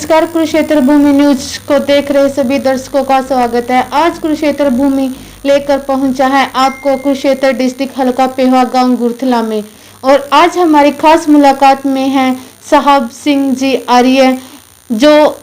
नमस्कार, कुरुक्षेत्र भूमि न्यूज को देख रहे सभी दर्शकों का स्वागत है। आज कुरुक्षेत्र भूमि लेकर पहुंचा है आपको कुरुक्षेत्र डिस्ट्रिक्ट हल्का पेहवा गांव गुरथला में। और आज हमारी खास मुलाकात में है साहब सिंह जी आर्य, जो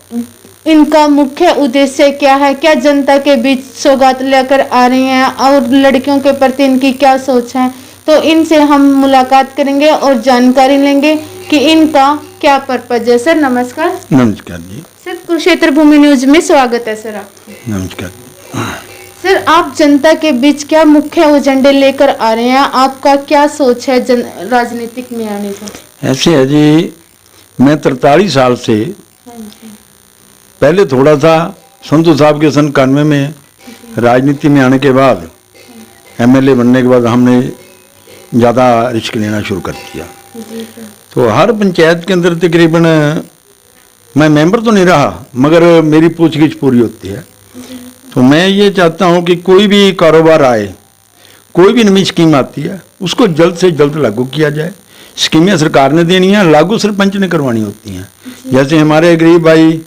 इनका मुख्य उद्देश्य क्या है, क्या जनता के बीच सौगात लेकर आ रही हैं और लड़कियों के प्रति इनकी क्या सोच है। तो इनसे हम मुलाकात करेंगे और जानकारी लेंगे कि इनका क्या पर्पज है। सर नमस्कार। नमस्कार जी। सर कुरुक्षेत्र भूमि न्यूज में स्वागत है सर आपका। नमस्कार। सर आप जनता के बीच क्या मुख्य एजेंडे लेकर आ रहे हैं, आपका क्या सोच है राजनीतिक में आने का। ऐसे है जी, मैं 43 साल से पहले थोड़ा सा संतू साहब के सन 91 में राजनीति में आने के बाद एमएलए बनने के बाद हमने ज़्यादा रिस्क लेना शुरू कर दिया। तो हर पंचायत के अंदर तकरीबन मैं मेंबर तो नहीं रहा, मगर मेरी पूछगिछ पूरी होती है। तो मैं ये चाहता हूँ कि कोई भी कारोबार आए, कोई भी नई स्कीम आती है, उसको जल्द से जल्द लागू किया जाए। स्कीमें सरकार ने देनी है, लागू सरपंच ने करवानी होती हैं। जैसे हमारे गरीब भाई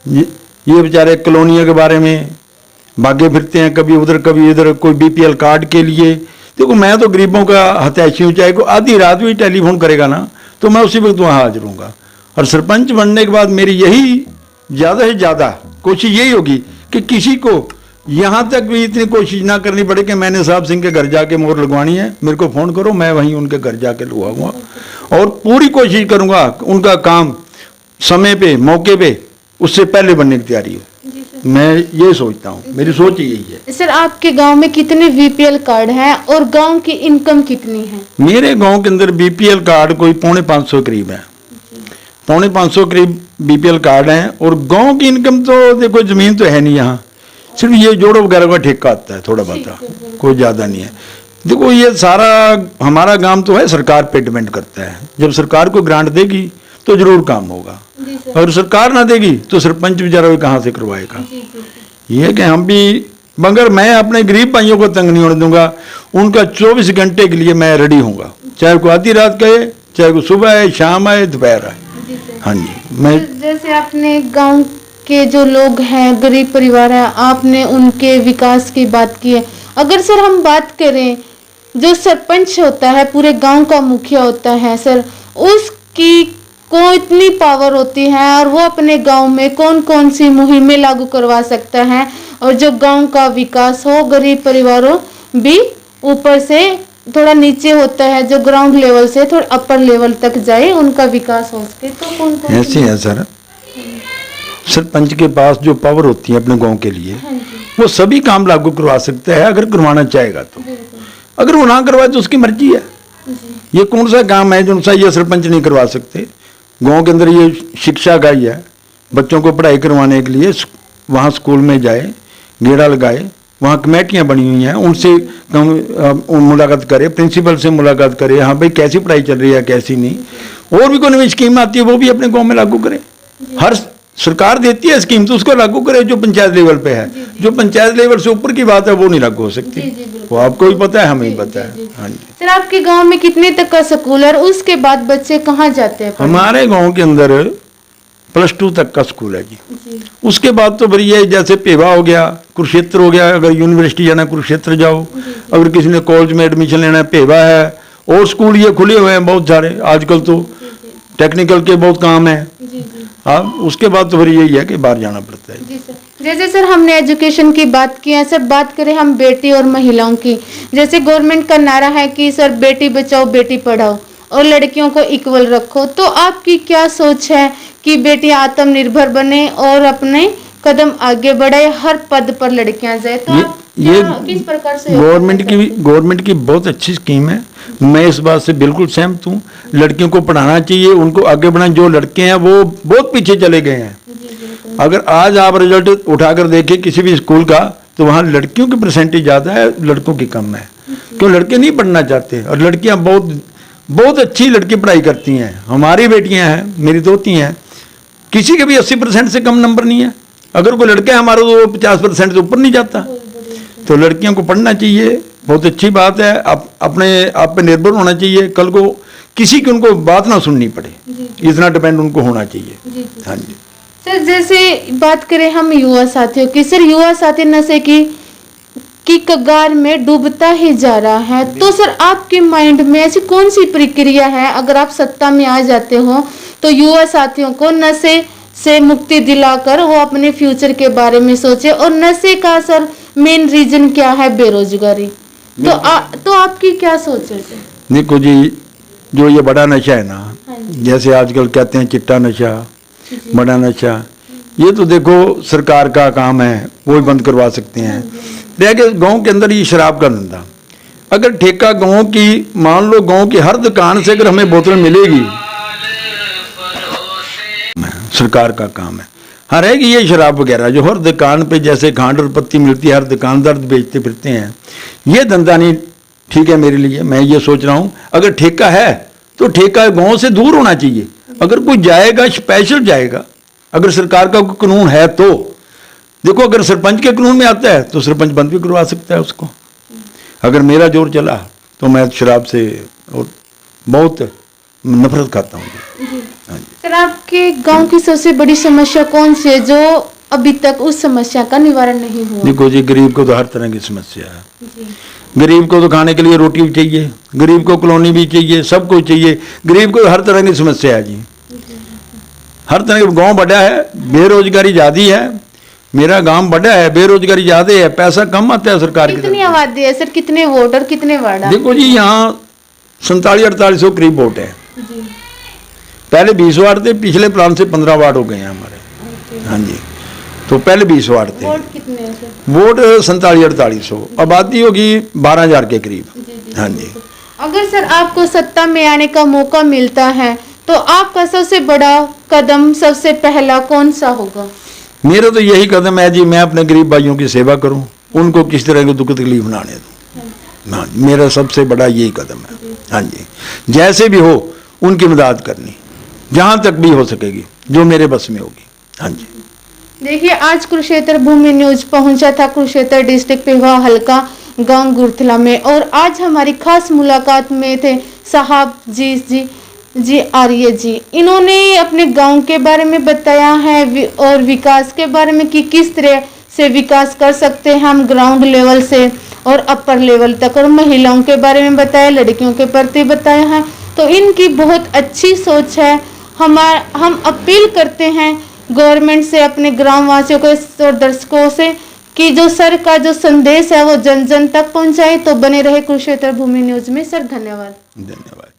ये बेचारे कॉलोनियों के बारे में भागे फिरते हैं, कभी उधर कभी इधर, कोई बीपीएल कार्ड के लिए। देखो मैं तो गरीबों का हतैशी हूँ, चाहे को आधी रात भी टेलीफोन करेगा ना तो मैं उसी वक्त वहाँ हाजिर हूँगा। और सरपंच बनने के बाद मेरी यही ज़्यादा से ज़्यादा कोशिश यही होगी कि किसी को यहाँ तक भी इतनी कोशिश ना करनी पड़े कि मैंने साहब सिंह के घर जाके मोहर लगवानी है, मेरे को फ़ोन करो, मैं वहीं उनके घर जाके लगवाऊँगा। और पूरी कोशिश करूँगा उनका काम समय पे मौके पे उससे पहले बनने की तैयारी हो। मैं ये सोचता हूँ, मेरी सोच यही है। सर आपके गांव में कितने बीपीएल कार्ड हैं और गांव की इनकम कितनी है। मेरे गांव के अंदर बीपीएल कार्ड कोई 450 करीब है, 450 करीब बीपीएल कार्ड हैं। और गांव की इनकम तो देखो जमीन तो है नहीं यहाँ, सिर्फ ये जोड़ो वगैरह का ठेका आता है थोड़ा बहुत, कोई ज़्यादा नहीं है। देखो ये सारा हमारा गांव तो है सरकार पे डिपेंड करता है। जब सरकार को ग्रांट देगी तो जरूर काम होगा, और सरकार ना देगी तो सरपंच बेचारा भी कहाँ से करवाएगा। ये कि हम भी, मगर मैं अपने गरीब भाइयों को तंग नहीं होने दूंगा। उनका 24 घंटे के लिए मैं रेडी हूँगा, चाहे कोई आधी रात कहे, चाहे कोई सुबह आए, शाम आए, दोपहर आए। हाँ जी। मैं जैसे अपने गांव के जो लोग हैं, गरीब परिवार है, आपने उनके विकास की बात की है। अगर सर हम बात करें, जो सरपंच होता है पूरे गांव का मुखिया होता है सर, उसकी को इतनी पावर होती है और वो अपने गांव में कौन कौन सी मुहिमें लागू करवा सकता है और जो गांव का विकास हो, गरीब परिवारों भी ऊपर से थोड़ा नीचे होता है, जो ग्राउंड लेवल से थोड़ा अपर लेवल तक जाए, उनका विकास हो सके, तो कौन कौन ऐसे है सर। सरपंच के पास जो पावर होती है अपने गांव के लिए, वो सभी काम लागू करवा सकता है अगर करवाना चाहेगा तो। अगर वो ना करवाए तो उसकी मर्जी है। ये कौन सा काम है जो ये सरपंच नहीं करवा सकते। गांव के अंदर ये शिक्षा का ही है, बच्चों को पढ़ाई करवाने के लिए वहाँ स्कूल में जाए, गेड़ा लगाए, वहाँ कमेटियाँ बनी हुई हैं, उनसे मुलाकात करे, प्रिंसिपल से मुलाकात करे, हाँ भाई कैसी पढ़ाई चल रही है कैसी नहीं। और भी कोई नई स्कीम आती है वो भी अपने गांव में लागू करे। हर सरकार देती है स्कीम तो उसको लागू करे जो पंचायत लेवल पे है। जो पंचायत लेवल से ऊपर की बात है वो नहीं लागू हो सकती। वो आपको भी पता है, हमें भी पता है। हाँ जी। सर आपके गांव में कितने तक का स्कूल है, उसके बाद बच्चे कहाँ जाते हैं? हमारे गांव के अंदर +2 तक का स्कूल है जी। उसके बाद तो फिर ये जैसे पेवा हो गया, कुरुक्षेत्र हो गया, अगर यूनिवर्सिटी जाना है कुरुक्षेत्र जाओ, अगर किसी ने कॉलेज में एडमिशन लेना है पेवा है। और स्कूल ये खुले हुए हैं बहुत सारे, आजकल तो टेक्निकल के बहुत काम है। हाँ, उसके बाद तो फिर यही है कि बाहर जाना पड़ता है। जी सर। जैसे सर हमने एजुकेशन की बात की है सर, बात करें हम बेटी और महिलाओं की, जैसे गवर्नमेंट का नारा है कि सर बेटी बचाओ बेटी पढ़ाओ और लड़कियों को इक्वल रखो, तो आपकी क्या सोच है कि बेटी आत्मनिर्भर बने और अपने कदम आगे बढ़े, हर पद पर लड़कियां जाए, तो ये किस प्रकार से? गवर्नमेंट की बहुत अच्छी स्कीम है, मैं इस बात से बिल्कुल सहमत हूँ। लड़कियों को पढ़ाना चाहिए, उनको आगे बढ़ाना। जो लड़के हैं वो बहुत पीछे चले गए हैं। अगर आज आप रिजल्ट उठाकर देखें किसी भी स्कूल का, तो वहाँ लड़कियों की परसेंटेज ज़्यादा है, लड़कों की कम है। क्यों? लड़के नहीं पढ़ना चाहते, और लड़कियाँ बहुत अच्छी लड़की पढ़ाई करती हैं। हमारी बेटियाँ हैं, मेरी दोती हैं, किसी के भी 80% से कम नंबर नहीं है। अगर कोई लड़का है हमारा तो 50% से ऊपर नहीं जाता। तो लड़कियों को पढ़ना चाहिए, बहुत अच्छी बात है। अपने आप पे निर्भर होना चाहिए, कल को किसी की उनको बात ना सुननी पड़े, इतना डिपेंड उनको होना चाहिए। हाँ जी। सर जैसे बात करें हम युवा साथियों की, सर युवा साथी नशे की कगार में डूबता ही जा रहा है, तो सर आपके माइंड में ऐसी कौन सी प्रक्रिया है, अगर आप सत्ता में आ जाते हो तो युवा साथियों को नशे से मुक्ति दिलाकर वो अपने फ्यूचर के बारे में सोचे। और नशे का सर मेन रीजन क्या है? बेरोजगारी। तो आपकी क्या सोच है सर? देखो जी, जो ये बड़ा नशा है ना, जैसे आजकल कहते हैं चिट्टा नशा, बड़ा नशा, ये तो देखो सरकार का काम है, वो ही बंद करवा सकते हैं। देखिए गांव के अंदर ये शराब का धंधा, अगर ठेका गांव की, मान लो गांव की हर दुकान से अगर हमें बोतल मिलेगी, सरकार का काम है। हर है कि ये शराब वगैरह जो हर दुकान पे जैसे खांड और पत्ती मिलती है, हर दुकानदार बेचते फिरते हैं, ये धंधा नहीं ठीक है मेरे लिए। मैं ये सोच रहा हूँ अगर ठेका है तो ठेका गांव से दूर होना चाहिए। अगर कोई जाएगा स्पेशल जाएगा, अगर सरकार का कानून है तो देखो, अगर सरपंच के कानून में आता है तो सरपंच बंद भी करवा सकता है उसको। अगर मेरा जोर चला तो मैं शराब से बहुत नफरत खाता हूँ। सर आपके गांव की सबसे बड़ी समस्या कौन सी है जो अभी तक उस समस्या का निवारण नहीं हुआ? देखो जी, गरीब को तो हर तरह की समस्या है। गरीब को तो खाने के लिए रोटी भी चाहिए, गरीब को कॉलोनी भी चाहिए, सब कुछ चाहिए। गरीब को हर तरह की समस्या है जी, हर तरह का। गांव बड़ा है, बेरोजगारी ज़्यादा है। मेरा गांव बड़ा है, बेरोजगारी ज़्यादा है, पैसा कम आता है सरकार की। कितनी आबादी है सर, कितने वोट और कितने वार्ड? देखो जी, यहाँ 47-4800 करीब वोट है। पहले 20 वार्ड थे, पिछले प्लान से 15 वार्ड हो गए हैं हमारे। हाँ जी, तो पहले 20 वार्ड थे। वोट कितने हैं सर? वोट 47-4800, आबादी होगी 12,000 के करीब। हाँ जी। अगर सर आपको सत्ता में आने का मौका मिलता है तो आपका सबसे बड़ा कदम सबसे पहला कौन सा होगा? मेरा तो यही कदम है जी, मैं अपने गरीब भाइयों की सेवा करूं, उनको किस तरह की दुख तकलीफ ना आने दूं। हाँ, मेरा सबसे बड़ा यही कदम है। हाँ जी, जैसे भी हो उनकी मदद करनी, जहां तक भी हो सकेगी, जो मेरे बस में होगी। हाँ जी। देखिए, आज कुरुक्षेत्र भूमि न्यूज पहुंचा था कुरुक्षेत्र डिस्ट्रिक्ट पेहवा हल्का गांव गुरथला में, और आज हमारी खास मुलाकात में थे साहब जी आर्य जी। इन्होंने अपने गांव के बारे में बताया है और विकास के बारे में कि किस तरह से विकास कर सकते हैं हम ग्राउंड लेवल से और अपर लेवल तक, और महिलाओं के बारे में बताया, लड़कियों के प्रति बताया है। तो इनकी बहुत अच्छी सोच है। हम अपील करते हैं गवर्नमेंट से, अपने ग्रामवासियों को और दर्शकों से कि जो सर का जो संदेश है वो जन जन तक पहुंचाए। तो बने रहे कुरुक्षेत्र भूमि न्यूज में। सर धन्यवाद। धन्यवाद।